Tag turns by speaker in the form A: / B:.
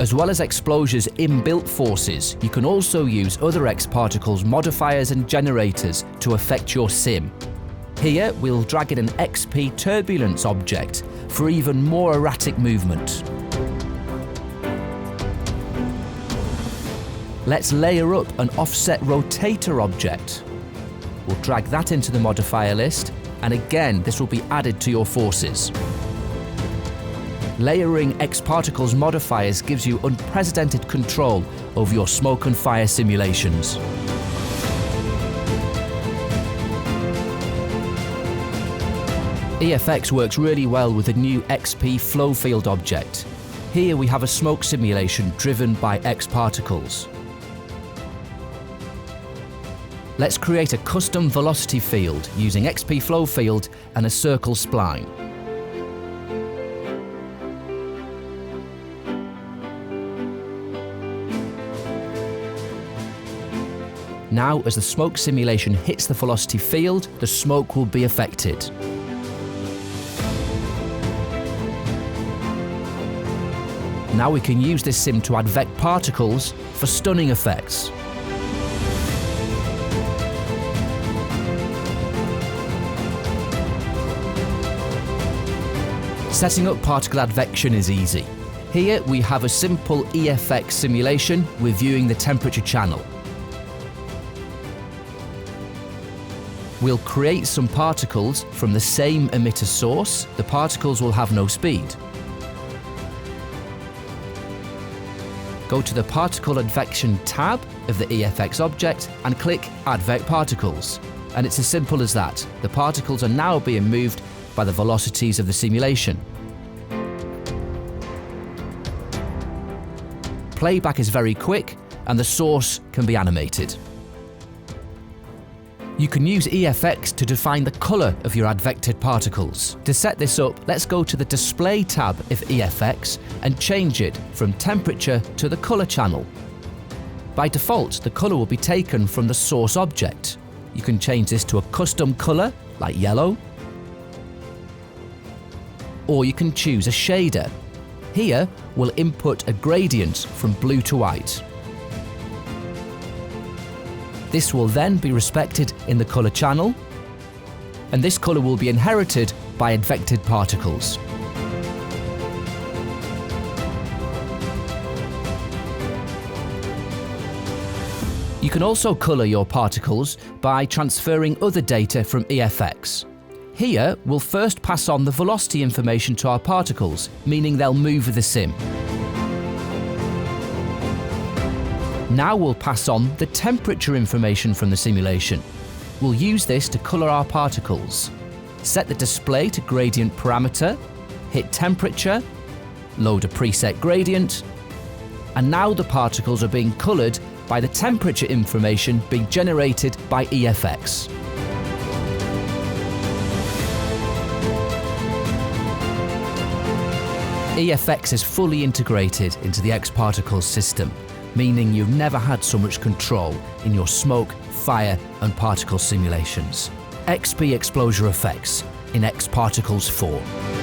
A: As well as xPlosua's inbuilt forces, you can also use other xParticles Modifiers and Generators to affect your sim. Here, we'll drag in an xpTurbulence object for even more erratic movement. Let's layer up an offset rotator object. We'll drag that into the modifier list, and again, this will be added to your forces. Layering xParticles modifiers gives you unprecedented control over your smoke and fire simulations. EFX works really well with the new xpFlowField object. Here we have a smoke simulation driven by xParticles. Let's create a custom velocity field using xpFlowField and a circle spline. Now, as the smoke simulation hits the velocity field, the smoke will be affected. Now we can use this sim to advect particles for stunning effects. Setting up particle advection is easy. Here we have a simple EFX simulation with viewing the temperature channel. We'll create some particles from the same emitter source. The particles will have no speed. Go to the Particle Advection tab of the EFX object and click Advect Particles. And it's as simple as that. The particles are now being moved by the velocities of the simulation. Playback is very quick and the source can be animated. You can use EFX to define the colour of your advected particles. To set this up, let's go to the Display tab of EFX and change it from temperature to the colour channel. By default, the colour will be taken from the source object. You can change this to a custom colour, like yellow, or you can choose a shader. Here, we'll input a gradient from blue to white. This will then be respected in the colour channel, and this colour will be inherited by advected particles. You can also colour your particles by transferring other data from EFX. Here, we'll first pass on the velocity information to our particles, meaning they'll move with the sim. Now we'll pass on the temperature information from the simulation. We'll use this to colour our particles. Set the display to gradient parameter, hit temperature, load a preset gradient, and now the particles are being coloured by the temperature information being generated by EFX. EFX is fully integrated into the xParticles system, meaning you've never had so much control in your smoke, fire and particle simulations. xpExplosiaFX in xParticles 4.